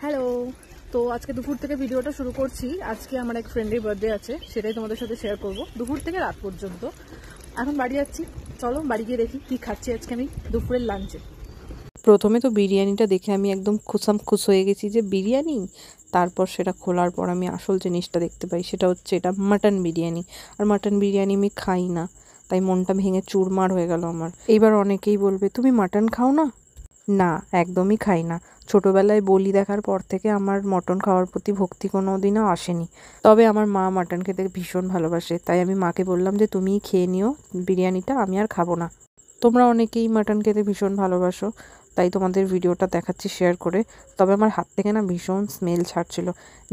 Hello. তো আজকে দুপুর থেকে ভিডিওটা শুরু করছি। আজকে আমার এক ফ্রেন্ডের বার্থডে আছে, সেটাই তোমাদের সাথে শেয়ার করব দুপুর থেকে রাত পর্যন্ত। এখন বাড়ি যাচ্ছি, চলো বাড়ি গিয়ে দেখি কি খাচ্ছি আজকে আমি দুপুরের লাঞ্চে। প্রথমে তো বিরিয়ানিটা দেখে আমি একদম খুশ হয়ে গেছি যে বিরিয়ানি। তারপর সেটা খোলার পর আমি আসল জিনিসটা দেখতে পাই, সেটা হচ্ছে এটা মাটন বিরিয়ানি। আর মাটন বিরিয়ানি আমি খাই না, তাই মনটা ভেঙে চুরমার হয়ে গেল আমার। এইবার অনেকেই বলবে তুমি মাটন খাও না? না, একদমই খাই না। ছোটোবেলায় বলি দেখার পর থেকে আমার মটন খাওয়ার প্রতি ভক্তি কোনো দিনও আসেনি। তবে আমার মা মাটন খেতে ভীষণ ভালোবাসে, তাই আমি মাকে বললাম যে তুমিই খেয়ে নিও বিরিয়ানিটা, আমি আর খাবো না। তোমরা অনেকেই মাটন খেতে ভীষণ ভালোবাসো, তাই তোমাদের ভিডিওটা দেখাচ্ছি শেয়ার করে। তবে আমার হাত থেকে না ভীষণ স্মেল ছাড়ছিল,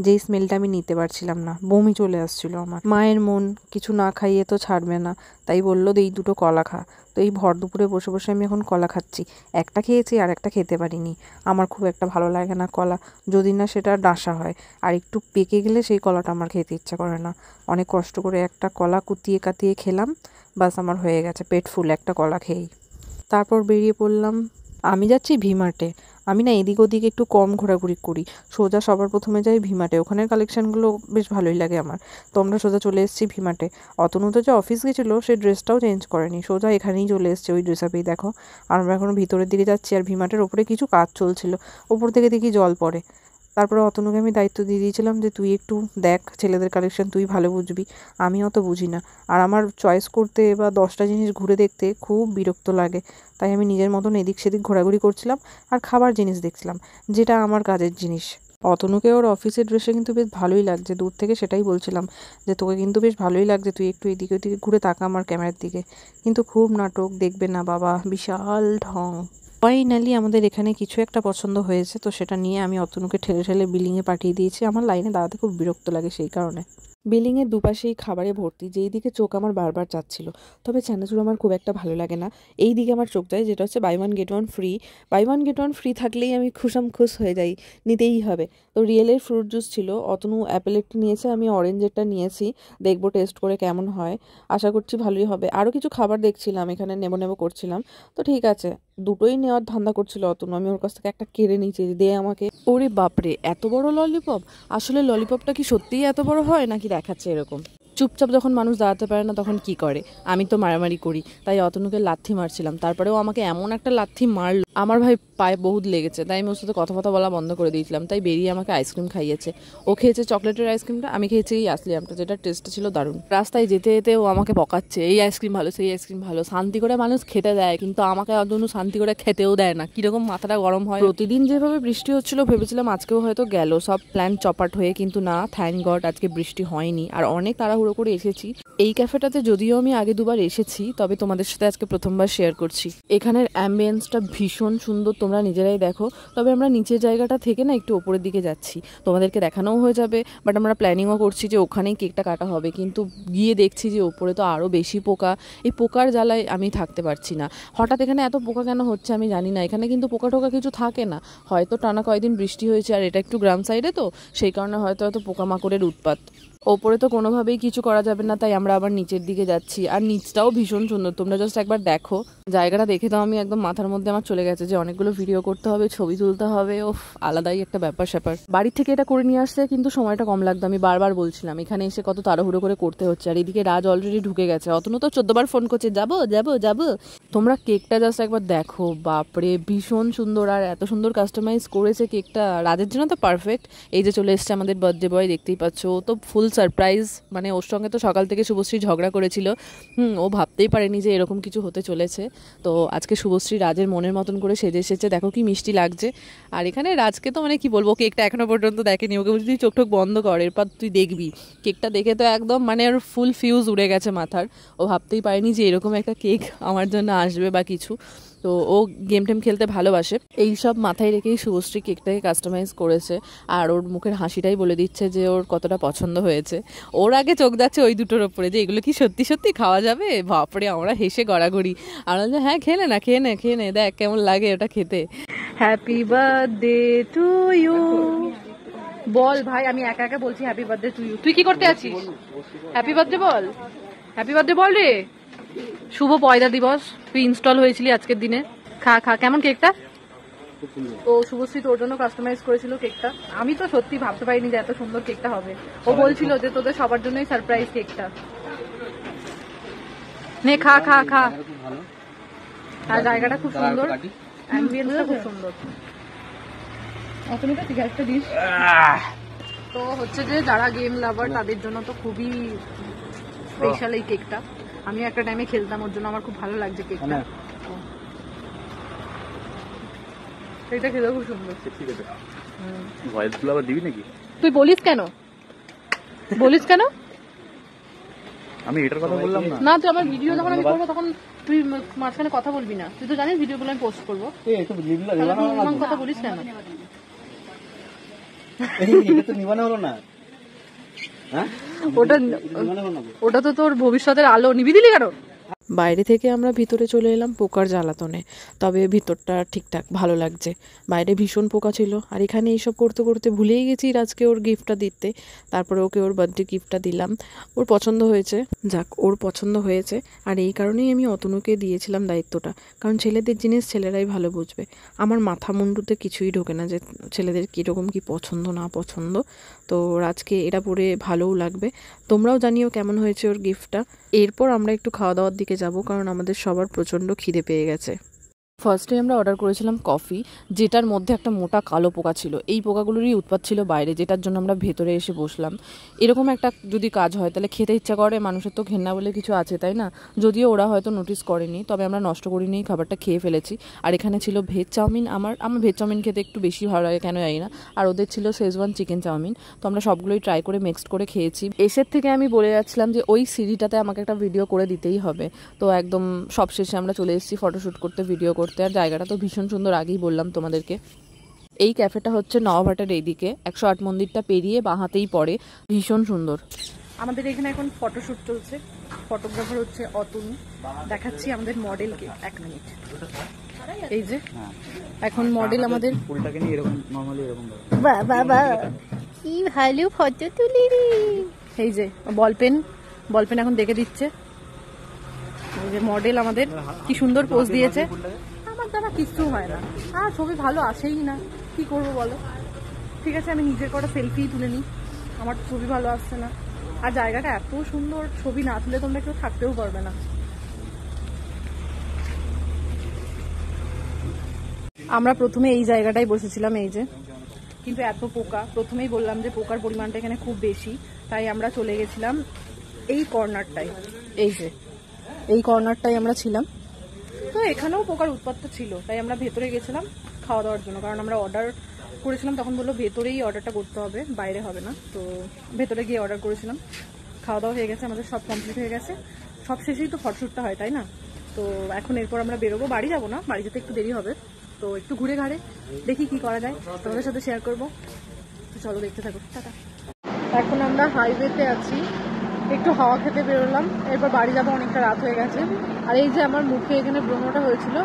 যেই স্মেলটা আমি নিতে পারছিলাম না, বমি চলে আসছিল আমার। মায়ের মন, কিছু না খাইয়ে তো ছাড়বে না, তাই বললো এই দুটো কলা খা। তো এই ভর দুপুরে বসে বসে আমি এখন কলা খাচ্ছি। একটা খেয়েছি আর একটা খেতে পারিনি। আমার খুব একটা ভালো লাগে না কলা, যদি না সেটা ডাঁসা হয়। আর একটু পেকে গেলে সেই কলাটা আমার খেতে ইচ্ছা করে না। অনেক কষ্ট করে একটা কলা কুতিয়ে কাতিয়ে খেলাম, বাস আমার হয়ে গেছে পেট ফুল একটা কলা খেয়েই। তারপর বেরিয়ে পড়লাম। আমি যাচ্ছি ভিমার্টে। আমি না এদিক ওদিক একটু কম ঘোরাঘুরি করি, সোজা সবার প্রথমে যাই ভিমার্টে। ওখানের কালেকশানগুলো বেশ ভালোই লাগে আমার। তো আমরা সোজা চলে এসেছি ভিমার্টে। অতনু তো যে অফিস গেছিলো সে ড্রেসটাও চেঞ্জ করেনি, সোজা এখানেই চলে এসছে ওই ড্রেস আপেই। দেখো, আর আমরা এখন ভিতরের দিকে যাচ্ছি। আর ভিমার্টের ওপরে কিছু কাজ চলছিল, ওপর থেকে দেখি জল পড়ে। তারপরে অতনুকে আমি দায়িত্ব দিয়ে দিয়েছিলাম যে তুই একটু দেখ ছেলেদের কালেকশন, তুই ভালো বুঝবি, আমি অত বুঝি না। আর আমার চয়েস করতে বা 10টা জিনিস ঘুরে দেখতে খুব বিরক্ত লাগে, তাই আমি নিজের মতন এদিক সেদিক ঘোরাঘুরি করছিলাম আর খাবার জিনিস দেখছিলাম, যেটা আমার কাজের জিনিস। অতনুকে ওর অফিসের ড্রেসে কিন্তু বেশ ভালোই লাগছে, দূর থেকে সেটাই বলছিলাম যে তোকে কিন্তু বেশ ভালোই লাগছে, তুই একটু এদিকে ওদিকে ঘুরে তাকা আমার ক্যামেরার দিকে। কিন্তু খুব নাটক, দেখবে না বাবা, বিশাল ঢং। ফাইনালি আমাদের এখানে কিছু একটা পছন্দ হয়েছে, তো সেটা নিয়ে আমি অতনুকে ঠেলে ঠেলে বিলিংয়ে পাঠিয়ে দিয়েছি। আমার লাইনে দাঁড়াতে খুব বিরক্ত লাগে সেই কারণে। বিল্ডিংয়ের দুপাশেই খাবারে ভর্তি, যেই দিকে চোখ আমার বারবার যাচ্ছিল। তবে চানাচুর আমার খুব একটা ভালো লাগে না, এই দিকে আমার চোখ যায়, যেটা হচ্ছে buy one get one free. Buy one get one free থাকলেই আমি খুশ হয়ে যাই, নিতেই হবে। তো রিয়েলের ফ্রুট জুস ছিল, অতনু অ্যাপেলেরটা নিয়েছে, আমি অরেঞ্জেরটা নিয়েছি। দেখবো টেস্ট করে কেমন হয়, আশা করছি ভালোই হবে। আরও কিছু খাবার দেখছিলাম এখানে, নেবো করছিলাম। তো ঠিক আছে, দুটোই নেওয়ার ধান্দা করছিল অতনু। আমি ওর কাছ থেকে একটা কেড়ে নিয়েছি, দে আমাকে। ওরে বাপরে, এত বড় ললিপপ! আসলে ললিপপটা কি সত্যিই এত বড় হয় নাকি দেখাচ্ছে এরকম? চুপচাপ যখন মানুষ দাঁড়াতে পারে না তখন কি করে? আমি তো মারামারি করি, তাই অতনুকে লাথি মারছিলাম। তারপরেও আমাকে এমন একটা লাথি মারল, আমার ভাই পায়ে বহুত লেগেছে। তাই আমি ওর সাথে কথা বলা বন্ধ করে দিয়েছিলাম। তাই বেরিয়ে আমাকে আইসক্রিম খাইয়েছে। ও খেয়েছে চকলেটের আইসক্রিমটা, আমি খেয়েছি এই আসলি আমটা, যেটা টেস্টটা ছিল দারুণ। রাস্তায় যেতে যেতে ও আমাকে বকাচ্ছে, এই আইসক্রিম ভালো, সেই আইসক্রিম ভালো। শান্তি করে মানুষ খেতে দেয়, কিন্তু আমাকে অতনু শান্তি করে খেতেও দেয় না। কিরকম মাথাটা গরম হয়। প্রতিদিন যেভাবে বৃষ্টি হচ্ছিল ভেবেছিলাম আজকেও হয়তো গেল সব প্ল্যান চপাট হয়ে, কিন্তু না, থ্যাঙ্ক গড আজকে বৃষ্টি হয়নি। আর অনেক তাড়াহুড়ো করে এসেছি। এই ক্যাফেটাতে যদিও আমি আগে দুবার এসেছি, তবে তোমাদের সাথে আজকে প্রথমবার শেয়ার করছি। এখানের অ্যাম্বিয়েন্সটা ভীষণ সুন্দর, তোমরা নিজেরাই দেখো। তবে আমরা নিচের জায়গাটা থেকে না একটু ওপরের দিকে যাচ্ছি, তোমাদেরকে দেখানোও হয়ে যাবে। বাট আমরা প্ল্যানিংও করছি যে ওখানেই কেকটা কাটা হবে, কিন্তু গিয়ে দেখছি যে ওপরে তো আরও বেশি পোকা। এই পোকার জ্বালায় আমি থাকতে পারছি না। হঠাৎ এখানে এত পোকা কেন হচ্ছে আমি জানি না। এখানে কিন্তু পোকা টোকা কিছু থাকে না, হয়তো টানা কয়েকদিন বৃষ্টি হয়েছে, আর এটা একটু গ্রাম সাইডে তো সেই কারণে হয়তো পোকামাকড়ের উৎপাত। ওপরে তো কোনোভাবেই কিছু করা যাবে না, তাই আমরা আবার নিচের দিকে যাচ্ছি। আর নিচটাও ভীষণ সুন্দর, তোমরা জাস্ট একবার দেখো। জায়গাটা দেখে তো আমি একদম মাথার মধ্যে আমার চলে গেছে যে অনেকগুলো ভিডিও করতে হবে, ছবি তুলতে হবে। ও আলাদাই একটা ব্যাপার স্যাপার। বাড়ির থেকে এটা করে নিয়ে আসতে কিন্তু সময়টা কম লাগতো, আমি বারবার বলছিলাম। এখানে এসে কত তাড়াহুড়ো করে করতে হচ্ছে। আর এদিকে রাজ অলরেডি ঢুকে গেছে, অতনু তো 14 বার ফোন করছে, যাবো যাবো যাবো। তোমরা কেকটা জাস্ট একবার দেখো, বাপরে ভীষণ সুন্দর। আর এত সুন্দর কাস্টমাইজ করেছে কেকটা, রাজের জন্য তো পারফেক্ট। এই যে চলে এসছে আমাদের বার্থডে বয়, দেখতেই পাচ্ছ। ও তো ফুল সারপ্রাইজ, মানে ওর সঙ্গে তো সকাল থেকে শুভশ্রী ঝগড়া করেছিল। ও ভাবতেই পারেনি যে এরকম কিছু হতে চলেছে। তো আজকে শুভশ্রী রাজের মনের মতন করে সেজে এসেছে, দেখো কি মিষ্টি লাগছে। আর এখানে রাজকে তো মানে কি বলবো, কেকটা এখনো পর্যন্ত দেখেনি। ওকে বলছি তুই চোখ টোক বন্ধ কর, এরপর তুই দেখবি। কেকটা দেখে তো একদম মানে ওর ফুল ফিউজ উড়ে গেছে মাথার। ও ভাবতেই পারেনি যে এরকম একটা কেক আমার জন্য আসবে বা কিছু। তো ও গেম টেম খেলতে ভালোবাসে, এই সব মাথায় রেখেই শুভশ্রী কেকটাকে কাস্টমাইজ করেছে। আর ওর মুখের হাসিটাই বলে দিচ্ছে যে ওর কতটা পছন্দ হয়েছে। ওর আগে চোখ যাচ্ছে ওই দুটোর ওপরে, যে এগুলো কি সত্যি সত্যি খাওয়া যাবে। বাপরে, আমরা হেসে গড়াগড়ি। আর হ্যাঁ খেয়ে নে দেখ কেমন লাগে ওটা খেতে। Happy birthday to you. বল ভাই, আমি একা একা বলছি হ্যাপি বার্থডে টু ইউ, তুই কি করতে আছিস? হ্যাপি বার্থডে বল, হ্যাপি বার্থডে বল রে। শুভ পয়লা দিবস, তুই ইনস্টল হয়েছিলি আজকের দিনে। খা কেমন কেকটা? তো শুভশ্রী তোর জন্য কাস্টমাইজ করেছিল কেকটা। আমি তো সত্যি ভাবতে পারিনি যে এত সুন্দর কেকটা হবে। ও বলছিল যে তোদের সবার জন্যই সারপ্রাইজ কেকটা। নে খা খা খা। আর জায়গাটা খুব সুন্দর, অ্যাম্বিয়েন্সটা খুব সুন্দর। অতটা ঠিক একটা ডিশ। তো হচ্ছে যে যারা গেম লাভার তাদের জন্য তো খুবই স্পেশাল এই কেকটা। আমি একটা টাইমে খেলতাম, ওর জন্য আমার খুব ভালো লাগছে কেকটা। এটা খেলেও খুব সুন্দর। ঠিক আছে, ভয়েসগুলো আবার দিবি নাকি? তুই বলিস কেন? বলিস কেন? আমি এটার কথা বললাম না। না, তুই আমার ভিডিও যখন আমি করবো তখন তুই মাঝখানে কথা বলবি না। তুই তো জানিস ভিডিওগুলো আমি পোস্ট করবো। কথা বলিস কেন? ওটা তো তোর ভবিষ্যতের আলো। নিবি দিলি কেন? বাইরে থেকে আমরা ভিতরে চলে এলাম পোকার জ্বালাতনে। তবে ভিতরটা ঠিকঠাক ভালো লাগছে। বাইরে ভীষণ পোকা ছিল, আর এখানে এইসব করতে করতে ভুলেই গেছি আজকে ওর গিফটটা দিতে। তারপরে ওকে ওর বার্থডে গিফটটা দিলাম। ওর পছন্দ হয়েছে, যাক ওর পছন্দ হয়েছে। আর এই কারণেই আমি অতনুকে দিয়েছিলাম দায়িত্বটা, কারণ ছেলেদের জিনিস ছেলেরাই ভালো বুঝবে। আমার মাথা মুন্ডুতে কিছুই ঢোকে না যে ছেলেদের কীরকম কী পছন্দ না পছন্দ। তো আজকে এটা পরে ভালোও লাগবে। তোমরাও জানিও কেমন হয়েছে ওর গিফটটা। এরপর আমরা একটু খাওয়া দাওয়ার দিকে যাব, কারণ আমাদের সবার প্রচণ্ড খিদে পেয়ে গেছে। ফার্স্টে আমরা অর্ডার করেছিলাম কফি, যেটার মধ্যে একটা মোটা কালো পোকা ছিল। এই পোকাগুলোরই উৎপাত ছিল বাইরে, যেটার জন্য আমরা ভেতরে এসে বসলাম। এরকম একটা যদি কাজ হয় তাহলে খেতে ইচ্ছা করে, মানুষের তো ঘেন্না বলে কিছু আছে, তাই না? যদিও ওরা হয়তো নোটিস করেনি, তবে আমরা নষ্ট করিনি, খাবারটা খেয়ে ফেলেছি। আর এখানে ছিল ভেজ চাউমিন। আমার ভেজ চাউমিন খেতে একটু বেশি ভালো লাগে, কেন জানি না। আর ওদের ছিল শেজওয়ান চিকেন চাউমিন। তো আমরা সবগুলোই ট্রাই করে মিক্সড করে খেয়েছি। এসের থেকে আমি বলে যাচ্ছিলাম যে ওই সিঁড়িটাতে আমাকে একটা ভিডিও করে দিতেই হবে। তো একদম সবশেষে আমরা চলে এসেছি ফটোশ্যুট করতে, ভিডিও করতে। আর জায়গাটা তো ভীষণ সুন্দর, আগেই বললাম তোমাদেরকে। এই ক্যাফেটা হচ্ছে নওয়াভাটার এইদিকে, 108 মন্দিরটা পেরিয়ে বাঁহাতেই পড়ে। ভীষণ সুন্দর। আমাদের এখানে এখন ফটোশ্যুট চলছে। ফটোগ্রাফার হচ্ছে অতনু। দেখাচ্ছি আমাদের মডেলকে, 1 মিনিট। এই যে এখন মডেল আমাদের। ফুলটাকে নিয়ে এরকম নরমালি এরকম বাবা কি ভালো ফটো তুলি রে। এই যে বলপেন এখন দেখে দিচ্ছে। এই যে মডেল আমাদের কি সুন্দর পোজ দিয়েছে। আমার দ্বারা কিছু হয় না, আর ছবি ভালো আসেই না, কি করবো বলো। ঠিক আছে, আমি নিজের কটা সেলফি তুলে নিই, আমার ছবি ভালো আসছে না। আর জায়গাটা এত সুন্দর, ছবি না তুলে তোমরা কেউ থাকতেও পারবে না। আমরা প্রথমে এই জায়গাটায় বসেছিলাম, এই যে, কিন্তু এত পোকা। প্রথমেই বললাম যে পোকার পরিমাণটা এখানে খুব বেশি, তাই আমরা চলে গেছিলাম এই কর্নারটায়। এই যে এই কর্নারটাই আমরা ছিলাম। তো এখানেও পোকার উৎপাতটা ছিল, তাই আমরা ভেতরে গেছিলাম খাওয়া দাওয়ার জন্য। কারণ আমরা অর্ডার করেছিলাম, তখন বললো ভেতরেই অর্ডারটা করতে হবে, বাইরে হবে না। তো ভেতরে গিয়ে অর্ডার করেছিলাম। খাওয়া দাওয়া হয়ে গেছে, আমাদের সব কমপ্লিট হয়ে গেছে। সব শেষেই তো ফটোশ্যুটটা হয়, তাই না? তো এখন এরপর আমরা বেরোবো, বাড়ি যাবো না, বাড়ি যেতে একটু দেরি হবে। তো একটু ঘুরে ঘাড়ে দেখি কি করা যায়, তোমাদের সাথে শেয়ার করবো। তো চলো দেখতে থাকো। টাটা। এখন আমরা হাইওয়েতে আছি, একটু হাওয়া খেতে বেরোলাম। এরপর বাড়ি যাবো, অনেকটা রাত হয়ে গেছে। আর এই যে আমার মুখে এখানে ব্রণটা হয়েছিল,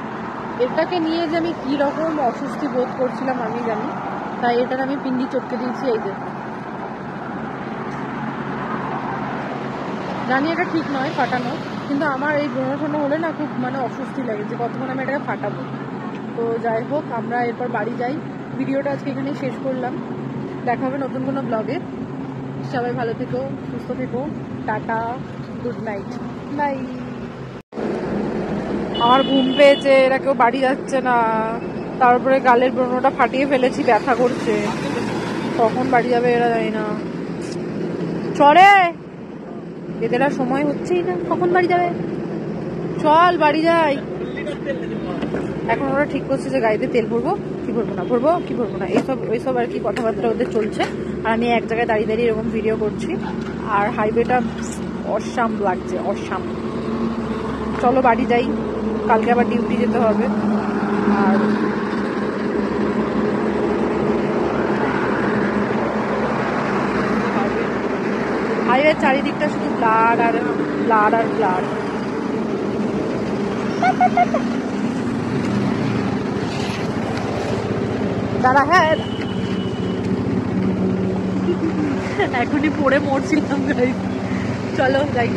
এটাকে নিয়ে যে আমি কি রকম অস্বস্তি বোধ করছিলাম আমি জানি, তাই এটার আমি পিন্ডি চটকে দিয়েছি। এই যে জানি এটা ঠিক নয় ফাটানো, কিন্তু আমার এই ব্রণ ঠোনো হলে না খুব অস্বস্তি লাগে যে কতক্ষণ আমি এটাকে ফাটাবো। তো যাই হোক, আমরা এরপর বাড়ি যাই। ভিডিওটা আজকে এখানেই শেষ করলাম। দেখা হবে নতুন কোনো ব্লগে। সবাই ভালো থেকো, সুস্থ থেকো। Tata, good night, bye. আমার ঘুম পেয়েছে, এরা কেউ বাড়ি যাচ্ছে না। তারপরে গালের ব্রণটা ফাটিয়ে ফেলেছি, ব্যথা করছে। কখন বাড়ি যাবে এরা জানি না। চলে এদের আর সময় হচ্ছেই না, কখন বাড়ি যাবে। চল বাড়ি যাই। এখন ওরা ঠিক করছে যে গাড়িতে তেল ভরবো কি ভরবো না, ভরবো কি ভরবো না, এইসব আর কি কথাবার্তা ওদের চলছে। আর আমি এক জায়গায় দাঁড়িয়ে দাঁড়িয়ে এরকম ভিডিও করছি। আর হাইওয়েটা অসাম লাগছে, অসাম। চলো বাড়ি যাই, কালকে আবার ডিউটি যেতে হবে। আর হাইওয়ের চারিদিকটা শুধু ব্লাড আর ব্লাড আর ব্লাড। দাঁড়া, হ্যাঁ এখনই পড়ে মরছিলাম। চলো যাই।